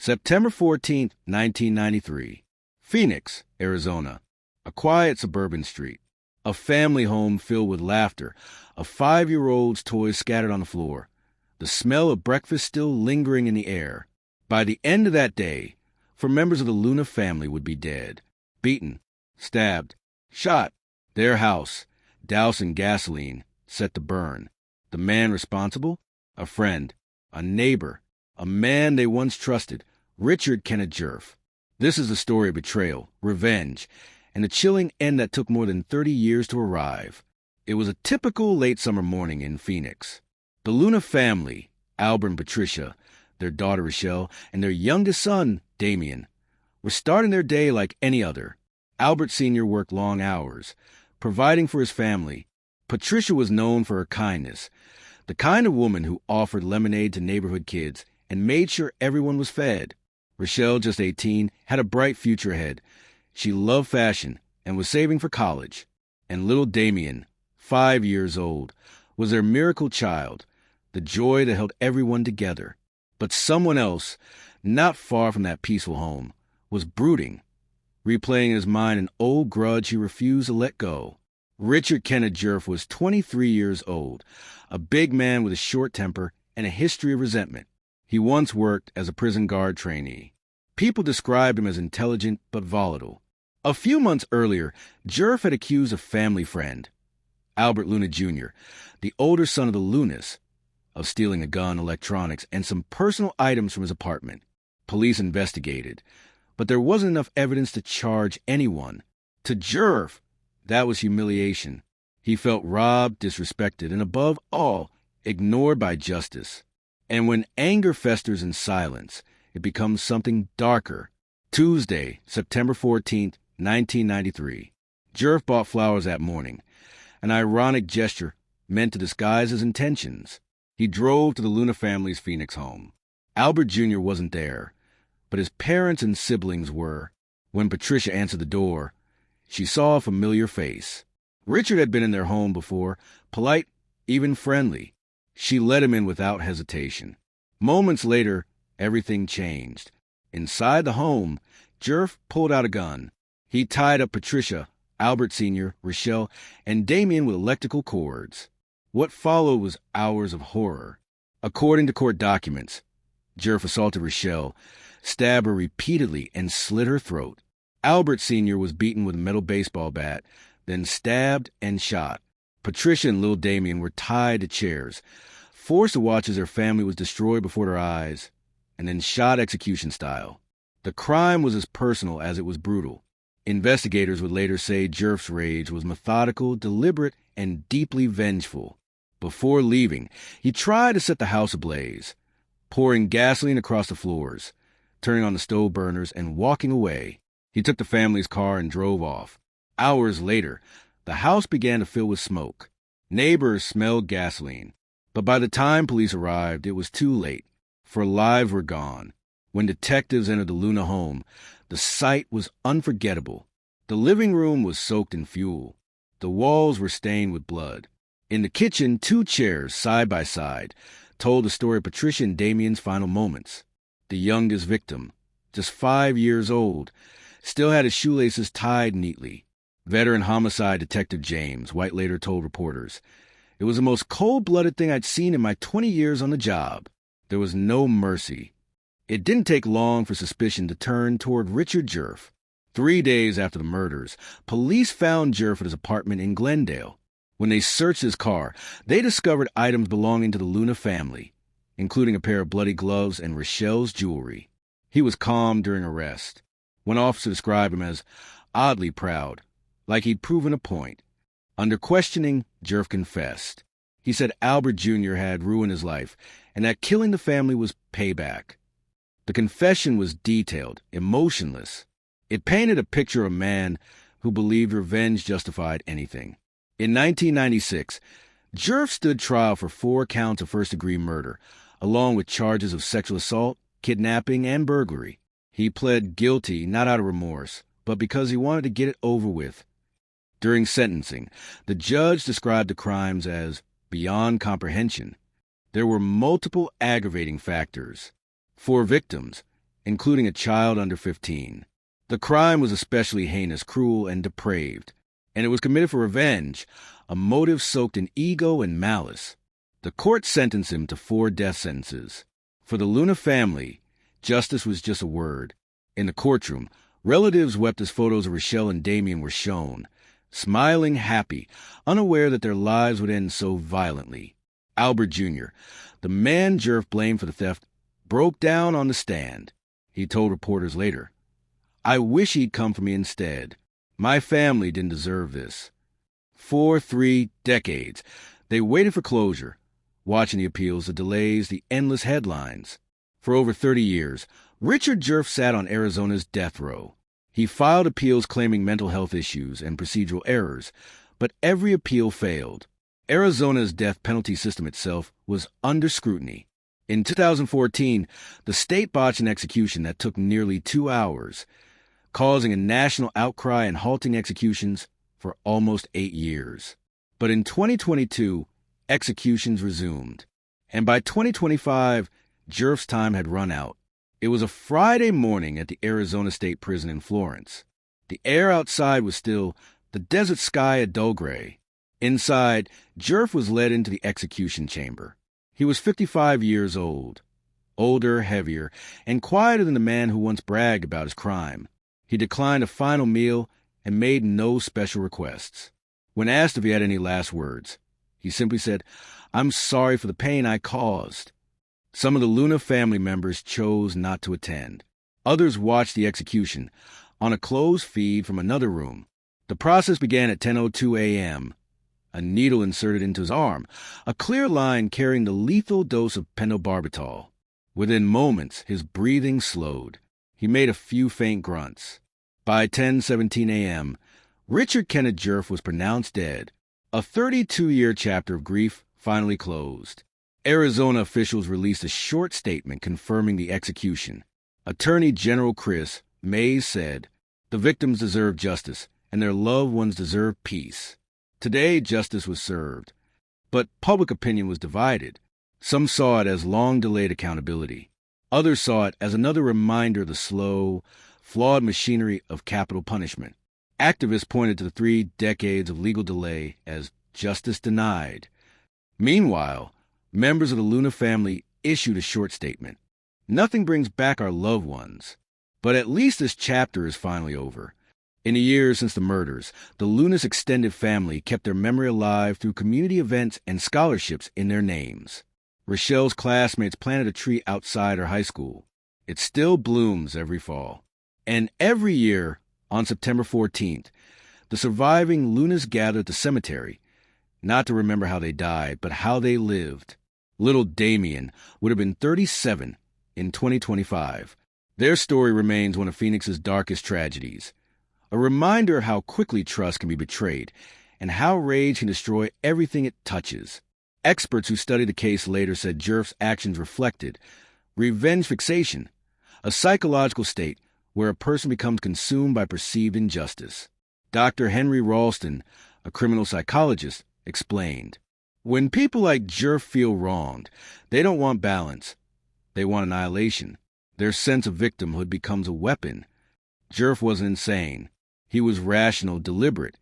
September 14, 1993. Phoenix, Arizona. A quiet suburban street. A family home filled with laughter. A 5-year-old's toys scattered on the floor. The smell of breakfast still lingering in the air. By the end of that day, 4 members of the Luna family would be dead. Beaten, stabbed, shot. Their house, doused in gasoline, set to burn. The man responsible? A friend, a neighbor, a man they once trusted, Richard Kenneth Djerf. This is the story of betrayal, revenge, and a chilling end that took more than 30 years to arrive. It was a typical late summer morning in Phoenix. The Luna family, Albert and Patricia, their daughter Rochelle, and their youngest son, Damien, were starting their day like any other. Albert Sr. worked long hours, providing for his family. Patricia was known for her kindness, the kind of woman who offered lemonade to neighborhood kids and made sure everyone was fed. Rochelle, just 18, had a bright future ahead. She loved fashion and was saving for college. And little Damien, 5 years old, was their miracle child, the joy that held everyone together. But someone else, not far from that peaceful home, was brooding, replaying in his mind an old grudge he refused to let go. Richard Kenneth Djerf was 23 years old, a big man with a short temper and a history of resentment. He once worked as a prison guard trainee. People described him as intelligent but volatile. A few months earlier, Djerf had accused a family friend, Albert Luna Jr., the older son of the Lunas, of stealing a gun, electronics, and some personal items from his apartment. Police investigated, but there wasn't enough evidence to charge anyone. To Djerf, that was humiliation. He felt robbed, disrespected, and above all, ignored by justice. And when anger festers in silence, it becomes something darker. Tuesday, September 14th, 1993. Djerf bought flowers that morning, an ironic gesture meant to disguise his intentions. He drove to the Luna family's Phoenix home. Albert Jr. wasn't there, but his parents and siblings were. When Patricia answered the door, she saw a familiar face. Richard had been in their home before, polite, even friendly. She let him in without hesitation. Moments later, everything changed. Inside the home, Djerf pulled out a gun. He tied up Patricia, Albert Sr., Rochelle, and Damien with electrical cords. What followed was hours of horror. According to court documents, Djerf assaulted Rochelle, stabbed her repeatedly, and slit her throat. Albert Sr. was beaten with a metal baseball bat, then stabbed and shot. Patricia and little Damien were tied to chairs, forced to watch as their family was destroyed before their eyes, and then shot execution style. The crime was as personal as it was brutal. Investigators would later say Djerf's rage was methodical, deliberate, and deeply vengeful. Before leaving, he tried to set the house ablaze, pouring gasoline across the floors, turning on the stove burners, and walking away. He took the family's car and drove off. Hours later, the house began to fill with smoke. Neighbors smelled gasoline. But by the time police arrived, it was too late, for lives were gone. When detectives entered the Luna home, the sight was unforgettable. The living room was soaked in fuel. The walls were stained with blood. In the kitchen, 2 chairs, side by side, told the story of Patricia and Damien's final moments. The youngest victim, just 5 years old, still had his shoelaces tied neatly. Veteran homicide detective James White later told reporters, "It was the most cold-blooded thing I'd seen in my 20 years on the job. There was no mercy." It didn't take long for suspicion to turn toward Richard Djerf. 3 days after the murders, police found Djerf at his apartment in Glendale. When they searched his car, they discovered items belonging to the Luna family, including a pair of bloody gloves and Rochelle's jewelry. He was calm during arrest. One officer described him as oddly proud, like he'd proven a point. Under questioning, Djerf confessed. He said Albert Jr. had ruined his life, and that killing the family was payback. The confession was detailed, emotionless. It painted a picture of a man who believed revenge justified anything. In 1996, Djerf stood trial for 4 counts of first-degree murder, along with charges of sexual assault, kidnapping, and burglary. He pled guilty not out of remorse, but because he wanted to get it over with. During sentencing, the judge described the crimes as beyond comprehension. There were multiple aggravating factors. 4 victims, including a child under 15. The crime was especially heinous, cruel, and depraved, and it was committed for revenge, a motive soaked in ego and malice. The court sentenced him to 4 death sentences. For the Luna family, justice was just a word. In the courtroom, relatives wept as photos of Rochelle and Damien were shown, smiling, happy, unaware that their lives would end so violently. Albert Jr., the man Djerf blamed for the theft, broke down on the stand. He told reporters later, "I wish he'd come for me instead. My family didn't deserve this." For 3 decades, they waited for closure, watching the appeals, the delays, the endless headlines. For over 30 years, Richard Djerf sat on Arizona's death row. He filed appeals claiming mental health issues and procedural errors, but every appeal failed. Arizona's death penalty system itself was under scrutiny. In 2014, the state botched an execution that took nearly 2 hours, causing a national outcry and halting executions for almost 8 years. But in 2022, executions resumed. And by 2025, Djerf's time had run out. It was a Friday morning at the Arizona State Prison in Florence. The air outside was still, the desert sky a dull gray. Inside, Djerf was led into the execution chamber. He was 55 years old, older, heavier, and quieter than the man who once bragged about his crime. He declined a final meal and made no special requests. When asked if he had any last words, he simply said, "I'm sorry for the pain I caused." Some of the Luna family members chose not to attend. Others watched the execution on a closed feed from another room. The process began at 10:02 a.m. A needle inserted into his arm, a clear line carrying the lethal dose of pentobarbital. Within moments, his breathing slowed. He made a few faint grunts. By 10:17 a.m., Richard Kenneth Djerf was pronounced dead. A 32-year chapter of grief finally closed. Arizona officials released a short statement confirming the execution. Attorney General Chris Mays said, "The victims deserve justice, and their loved ones deserve peace." Today, justice was served, but public opinion was divided. Some saw it as long-delayed accountability. Others saw it as another reminder of the slow, flawed machinery of capital punishment. Activists pointed to the 3 decades of legal delay as justice denied. Meanwhile, members of the Luna family issued a short statement. "Nothing brings back our loved ones, but at least this chapter is finally over." In the years since the murders, the Luna's extended family kept their memory alive through community events and scholarships in their names. Rochelle's classmates planted a tree outside her high school. It still blooms every fall. And every year, on September 14th, the surviving Lunas gather at the cemetery, not to remember how they died, but how they lived. Little Damien would have been 37 in 2025. Their story remains one of Phoenix's darkest tragedies. A reminder of how quickly trust can be betrayed and how rage can destroy everything it touches. Experts who studied the case later said Djerf's actions reflected revenge fixation, a psychological state where a person becomes consumed by perceived injustice. Dr. Henry Ralston, a criminal psychologist, explained, "When people like Djerf feel wronged, they don't want balance. They want annihilation. Their sense of victimhood becomes a weapon. Djerf wasn't insane. He was rational, deliberate,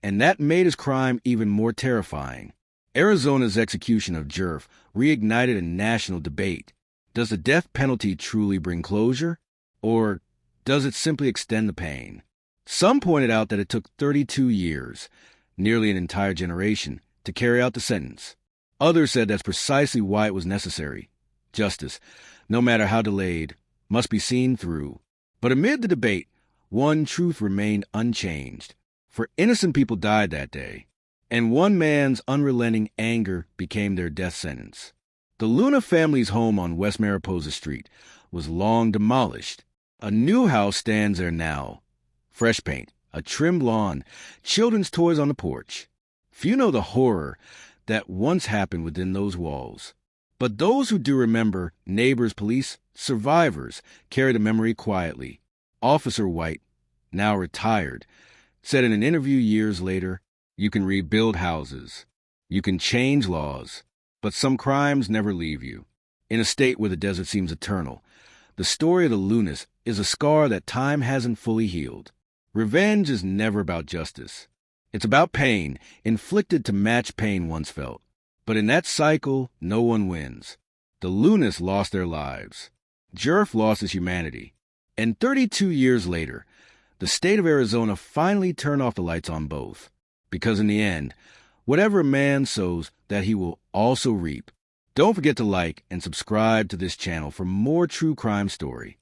and that made his crime even more terrifying." Arizona's execution of Djerf reignited a national debate. Does the death penalty truly bring closure, or does it simply extend the pain? Some pointed out that it took 32 years, nearly an entire generation, to carry out the sentence. Others said that's precisely why it was necessary. Justice, no matter how delayed, must be seen through. But amid the debate, one truth remained unchanged. For innocent people died that day, and one man's unrelenting anger became their death sentence. The Luna family's home on West Mariposa Street was long demolished. A new house stands there now. Fresh paint, a trimmed lawn, children's toys on the porch. Few know the horror that once happened within those walls. But those who do remember, neighbors, police, survivors, carry the memory quietly. Officer White, now retired, said in an interview years later, "You can rebuild houses. You can change laws. But some crimes never leave you." In a state where the desert seems eternal, The story of the Lunas is a scar that time hasn't fully healed. Revenge is never about justice. It's about pain, inflicted to match pain once felt. But in that cycle, no one wins. The Lunas lost their lives. Djerf lost his humanity. And 32 years later, the state of Arizona finally turned off the lights on both. Because in the end, whatever a man sows, that he will also reap. Don't forget to like and subscribe to this channel for more true crime story.